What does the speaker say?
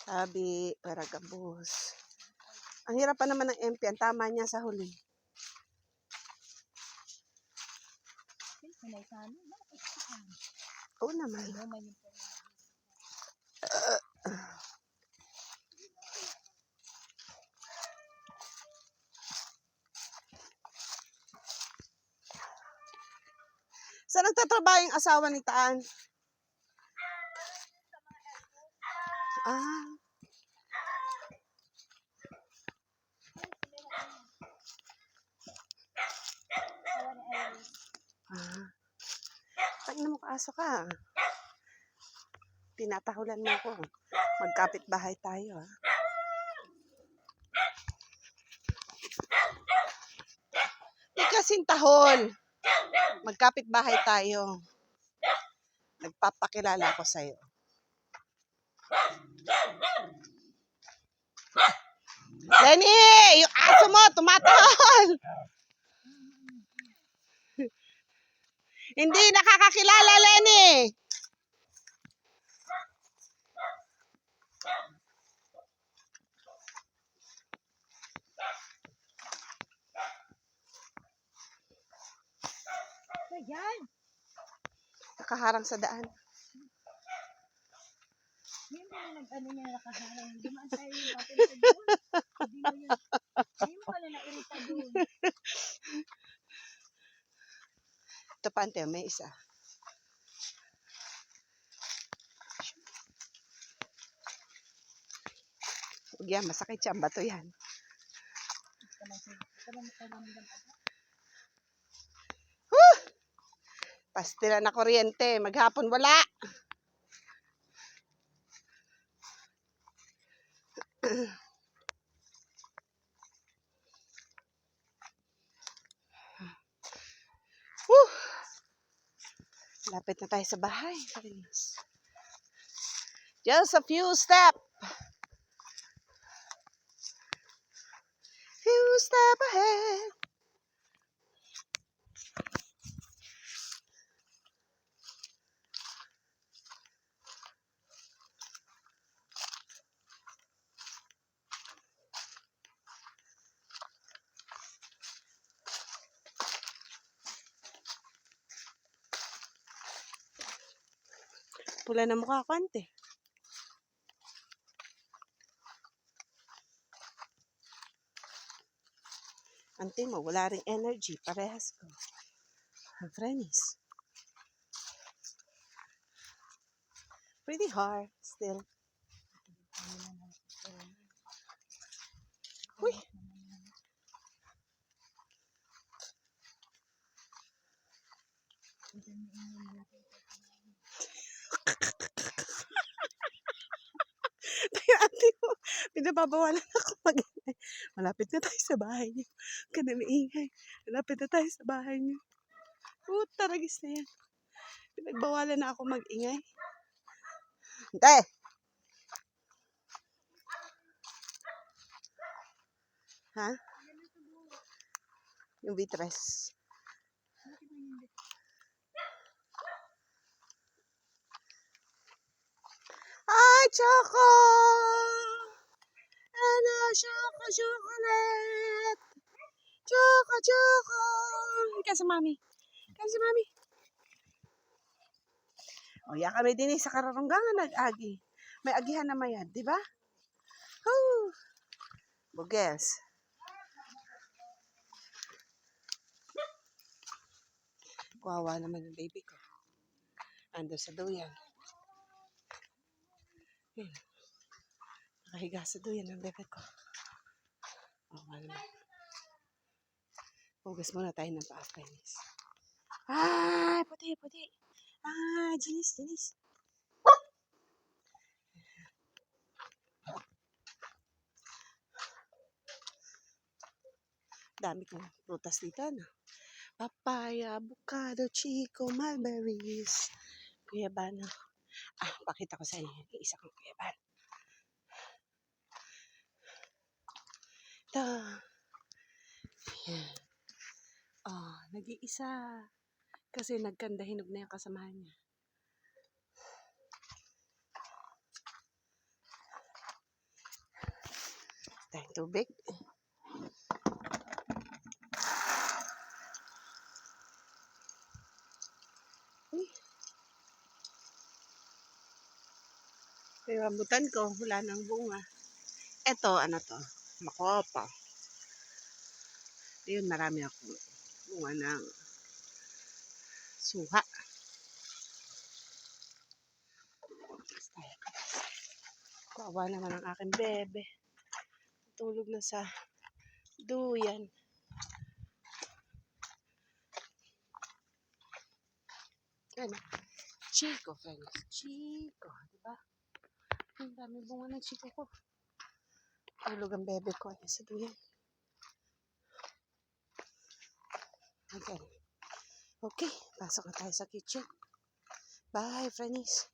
Sabi, para gabos. Ang hirap pa naman ng MP. Ang tama niya sa huli. Oo naman. Saan nagtatrabaho yung asawa ni Taan? Ah. Pag namukaaso ka. Tinatahulan mo ako. Magkapit bahay tayo. Di kasing tahol. Magkapit bahay tayo. Nagpapakilala ko sa'yo. Lenny! Yung aso mo, tumatahol! Hindi nakakakilala, Lenny! Ayan! Nakaharang sa daan. Hindi mo na nag-ano niya nakaharang. Dumaan tayo yung papunta doon. Hindi mo pala nairita doon. Ito pa, ante, may isa. Yan, masakit siya. Bato yan. Pastila na kuryente. Maghapon wala. Lapit na tayo sa bahay. Just a few steps. Few steps ahead. Pula na mukha ko, ante. Ante mo, wala ring energy. Parehas ko. Friends. Pretty hard still. Uy! Ate mo, pinababawalan ako mag-ingay. Malapit na tayo sa bahay niyo. Huwag ka na maingay. Malapit na tayo sa bahay niyo. Taragis na yan. Pinagbawalan na ako mag-ingay. Hindi! Ha? Yung vitres. Ay, Choco! Ano, Choco, chocolate! Choco, Choco! Ika sa mami. Ika sa mami. O, yan kami din sa kararunggangan nag-agi. May agihan na mayan, di ba? Woo! Buges. Kawawa naman yung baby ko. Ando sa duyan. Yun. Nakahiga sa duyan ang bebe ko. Kawawa naman. Hugas muna tayo ng paa-penis. Ay, puti, puti. Ay, Janice, Janice. Dami kong prutas dito, no? Papaya, avocado, chico, mulberries, guyabano. Pakita ko sa inyo yung isa kong guyabano. Ito. Yan. Nag-iisa. Kasi nagkandahinog na yung kasamahan niya. tubig. Uy. Yung rambutan ko, wala nang bunga. Eto, ano to? Makopa. Ayun, marami ako bunga ng suha. Kawawa naman ang aking bebe. Tulog na sa duyan. Ano? Chico, friends. Chico. Diba? Ang dami bunga ng chico ko. Tulog ang bebe ko. Ayan sa duyan. Okay. Okay. Pasok na tayo sa kitchen. Bye, friends.